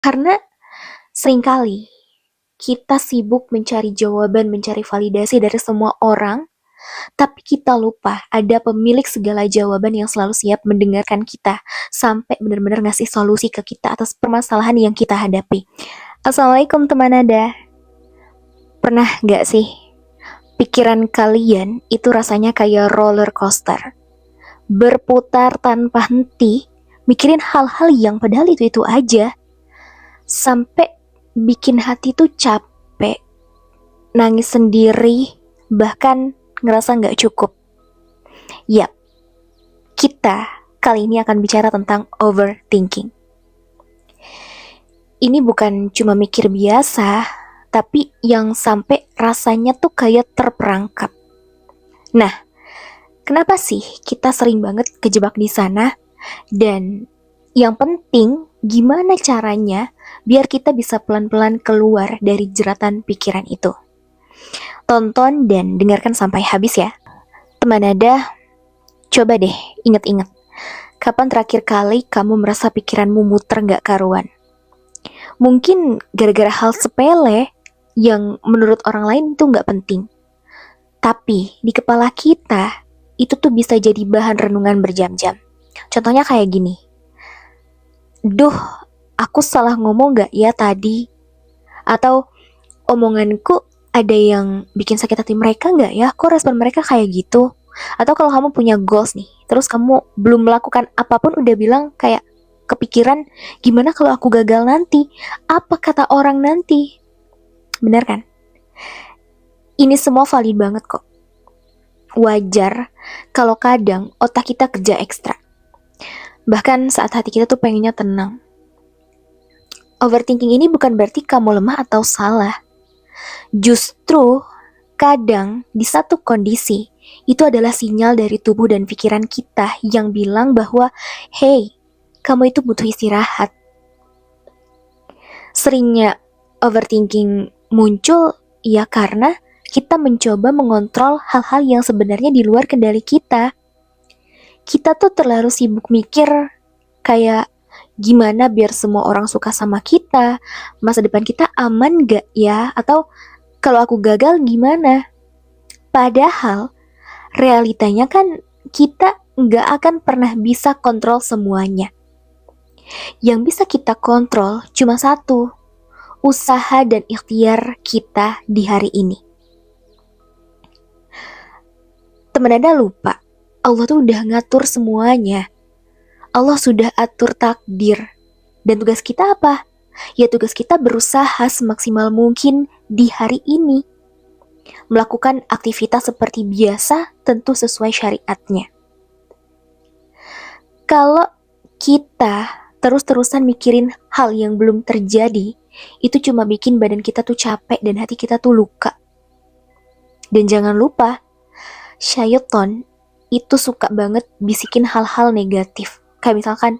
Karena seringkali kita sibuk mencari jawaban, mencari validasi dari semua orang, tapi kita lupa ada pemilik segala jawaban yang selalu siap mendengarkan kita sampai benar-benar ngasih solusi ke kita atas permasalahan yang kita hadapi. Assalamualaikum teman nada. Pernah gak sih pikiran kalian itu rasanya kayak roller coaster, berputar tanpa henti, mikirin hal-hal yang padahal itu aja, sampai bikin hati tuh capek, nangis sendiri, bahkan ngerasa gak cukup. Yap, kita kali ini akan bicara tentang overthinking. Ini bukan cuma mikir biasa, tapi yang sampai rasanya tuh kayak terperangkap. Nah, kenapa sih kita sering banget kejebak di sana? Dan yang penting, gimana caranya biar kita bisa pelan-pelan keluar dari jeratan pikiran itu? Tonton dan dengarkan sampai habis ya. Teman nada, coba deh inget-inget. Kapan terakhir kali kamu merasa pikiranmu muter gak karuan? Mungkin gara-gara hal sepele yang menurut orang lain itu gak penting. Tapi di kepala kita, itu tuh bisa jadi bahan renungan berjam-jam. Contohnya kayak gini. Duh, aku salah ngomong gak ya tadi? Atau omonganku ada yang bikin sakit hati mereka gak ya? Kok respon mereka kayak gitu? Atau kalau kamu punya goals nih, terus kamu belum melakukan apapun udah bilang kayak kepikiran, gimana kalau aku gagal nanti? Apa kata orang nanti? Bener kan? Ini semua valid banget kok. Wajar kalau kadang otak kita kerja ekstra. Bahkan saat hati kita tuh pengennya tenang. Overthinking ini bukan berarti kamu lemah atau salah. Justru kadang di satu kondisi itu adalah sinyal dari tubuh dan pikiran kita yang bilang bahwa hey, kamu itu butuh istirahat. Seringnya overthinking muncul ya karena kita mencoba mengontrol hal-hal yang sebenarnya di luar kendali kita. Kita tuh terlalu sibuk mikir kayak gimana biar semua orang suka sama kita, masa depan kita aman gak ya, atau kalau aku gagal gimana. Padahal realitanya kan kita gak akan pernah bisa kontrol semuanya. Yang bisa kita kontrol cuma satu, usaha dan ikhtiar kita di hari ini. Teman Anda lupa, Allah tuh udah ngatur semuanya. Allah sudah atur takdir. Dan tugas kita apa? Ya tugas kita berusaha semaksimal mungkin di hari ini. Melakukan aktivitas seperti biasa, tentu sesuai syariatnya. Kalau kita terus-terusan mikirin hal yang belum terjadi, itu cuma bikin badan kita tuh capek dan hati kita tuh luka. Dan jangan lupa, syaitan itu suka banget bisikin hal-hal negatif. Kayak misalkan,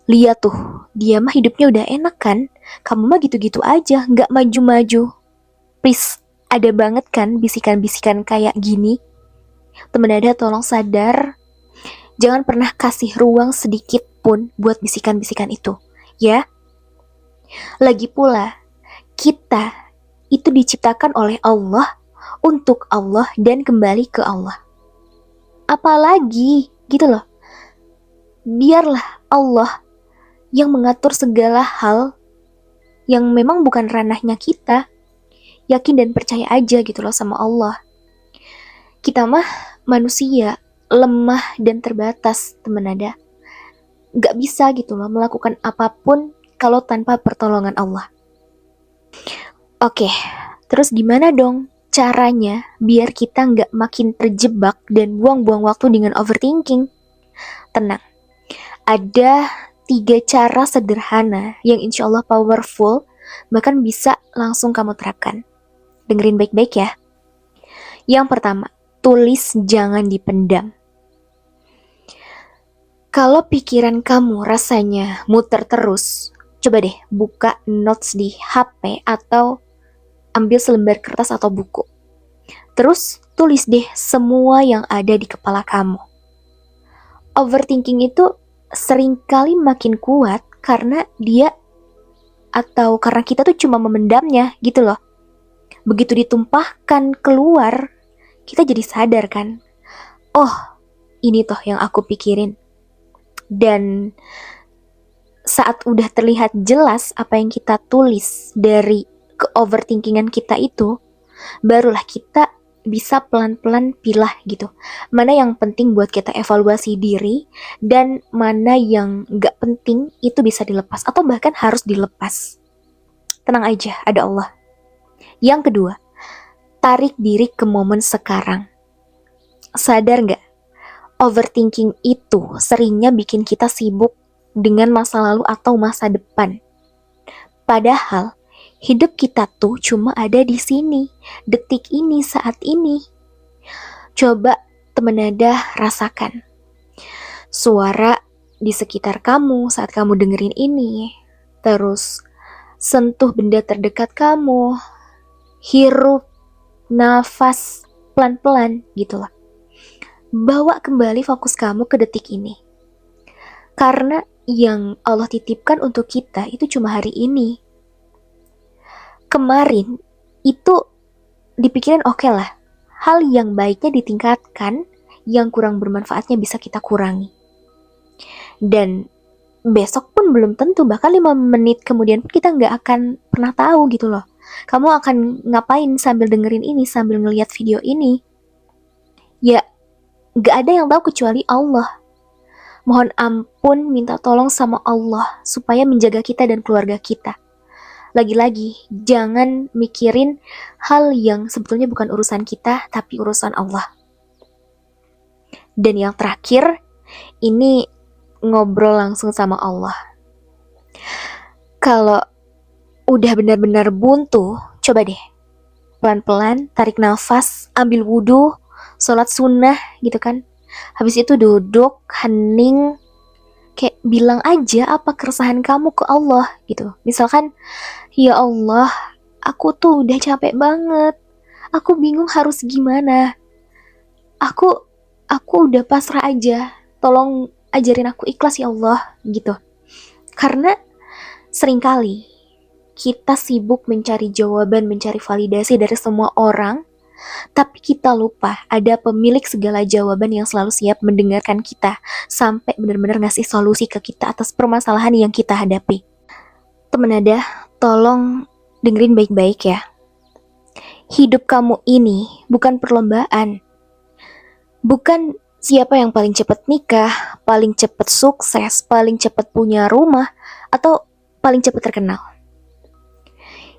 lihat tuh, dia mah hidupnya udah enak kan? Kamu mah gitu-gitu aja, gak maju-maju. Please, ada banget kan bisikan-bisikan kayak gini? Teman Dada tolong sadar, jangan pernah kasih ruang sedikit pun buat bisikan-bisikan itu, ya. Lagi pula, kita itu diciptakan oleh Allah, untuk Allah dan kembali ke Allah. Apalagi, gitu loh. Biarlah Allah yang mengatur segala hal yang memang bukan ranahnya kita. Yakin dan percaya aja gitu loh sama Allah. Kita mah manusia, lemah dan terbatas, teman Nada. Gak bisa gitu loh melakukan apapun kalau tanpa pertolongan Allah. Oke, terus gimana dong caranya biar kita gak makin terjebak dan buang-buang waktu dengan overthinking? Tenang, ada 3 cara sederhana yang insya Allah powerful, bahkan bisa langsung kamu terapkan. Dengerin baik-baik ya. Yang pertama, tulis, jangan dipendam. Kalau pikiran kamu rasanya muter terus, coba deh buka notes di HP atau ambil selembar kertas atau buku. Terus tulis deh semua yang ada di kepala kamu. Overthinking itu seringkali makin kuat karena dia atau karena kita tuh cuma memendamnya gitu loh. Begitu ditumpahkan keluar, kita jadi sadar kan, oh ini toh yang aku pikirin. Dan saat udah terlihat jelas apa yang kita tulis dari ke-overthinkingan kita itu, barulah kita bisa pelan-pelan pilah gitu. Mana yang penting buat kita evaluasi diri, dan mana yang gak penting itu bisa dilepas, atau bahkan harus dilepas. Tenang aja, ada Allah. Yang kedua, tarik diri ke momen sekarang. Sadar gak? Overthinking itu seringnya bikin kita sibuk dengan masa lalu atau masa depan. Padahal hidup kita tuh cuma ada di sini, detik ini, saat ini. Coba teman nada rasakan suara di sekitar kamu saat kamu dengerin ini. Terus sentuh benda terdekat kamu, hirup nafas pelan-pelan gitu lah. Bawa kembali fokus kamu ke detik ini. Karena yang Allah titipkan untuk kita itu cuma hari ini. Kemarin itu dipikirin oke lah. Hal yang baiknya ditingkatkan, yang kurang bermanfaatnya bisa kita kurangi. Dan besok pun belum tentu, bahkan 5 menit kemudian pun kita nggak akan pernah tahu gitu loh. Kamu akan ngapain sambil dengerin ini, sambil ngeliat video ini? Ya, nggak ada yang tahu kecuali Allah. Mohon ampun, minta tolong sama Allah supaya menjaga kita dan keluarga kita. Lagi-lagi, jangan mikirin hal yang sebetulnya bukan urusan kita, tapi urusan Allah. Dan yang terakhir, ini ngobrol langsung sama Allah. Kalau udah benar-benar buntu, coba deh pelan-pelan tarik nafas, ambil wudhu, sholat sunnah gitu kan. Habis itu duduk, hening, kayak bilang aja apa keresahan kamu ke Allah gitu. Misalkan, ya Allah, aku tuh udah capek banget. Aku bingung harus gimana. Aku udah pasrah aja. Tolong ajarin aku ikhlas ya Allah gitu. Karena seringkali kita sibuk mencari jawaban, mencari validasi dari semua orang, tapi kita lupa ada pemilik segala jawaban yang selalu siap mendengarkan kita sampai benar-benar ngasih solusi ke kita atas permasalahan yang kita hadapi. Teman nada, tolong dengerin baik-baik ya. Hidup kamu ini bukan perlombaan. Bukan siapa yang paling cepat nikah, paling cepat sukses, paling cepat punya rumah, atau paling cepat terkenal.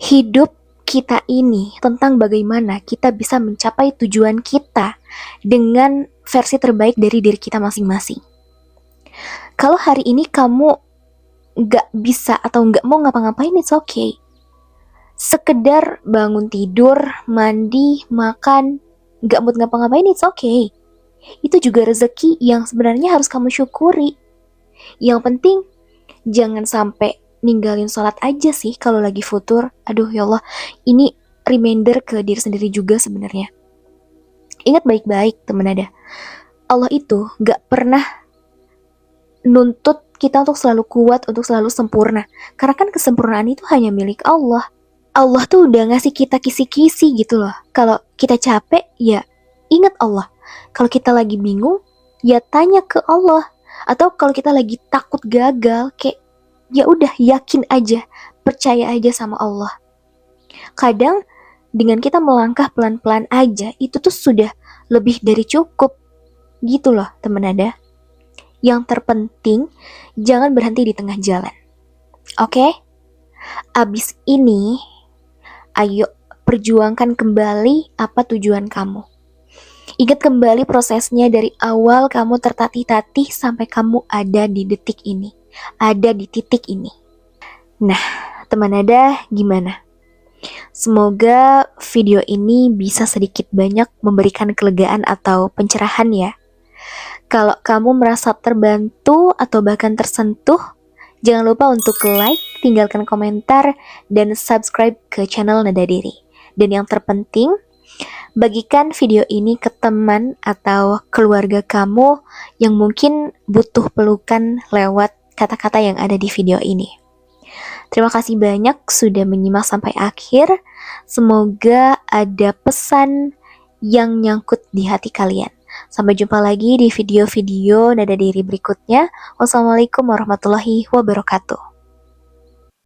Hidup kita ini tentang bagaimana kita bisa mencapai tujuan kita dengan versi terbaik dari diri kita masing-masing. Kalau hari ini kamu gak bisa atau gak mau ngapa-ngapain, it's okay. Sekedar bangun tidur, mandi, makan, gak mood ngapa-ngapain, it's okay. Itu juga rezeki yang sebenarnya harus kamu syukuri. Yang penting jangan sampai ninggalin sholat aja sih kalau lagi futur. Aduh ya Allah, ini reminder ke diri sendiri juga sebenarnya. Ingat baik-baik teman nada, Allah itu gak pernah nuntut kita untuk selalu kuat, untuk selalu sempurna. Karena kan kesempurnaan itu hanya milik Allah. Allah tuh udah ngasih kita kisi-kisi gitu loh. Kalau kita capek, ya ingat Allah. Kalau kita lagi bingung, ya tanya ke Allah. Atau kalau kita lagi takut gagal, kayak ya udah yakin aja, percaya aja sama Allah. Kadang dengan kita melangkah pelan-pelan aja, itu tuh sudah lebih dari cukup. Gitu loh teman nada. Yang terpenting, jangan berhenti di tengah jalan. Oke? Abis ini, ayo perjuangkan kembali apa tujuan kamu. Ingat kembali prosesnya dari awal kamu tertatih-tatih sampai kamu ada di detik ini. Ada di titik ini. Nah, teman nada gimana? Semoga video ini bisa sedikit banyak memberikan kelegaan atau pencerahan ya. Kalau kamu merasa terbantu atau bahkan tersentuh, jangan lupa untuk like, tinggalkan komentar, dan subscribe ke channel Nada Diri. Dan yang terpenting, bagikan video ini ke teman atau keluarga kamu yang mungkin butuh pelukan lewat kata-kata yang ada di video ini. Terima kasih banyak sudah menyimak sampai akhir. Semoga ada pesan yang nyangkut di hati kalian. Sampai jumpa lagi di video-video nada diri berikutnya. Wassalamualaikum warahmatullahi wabarakatuh.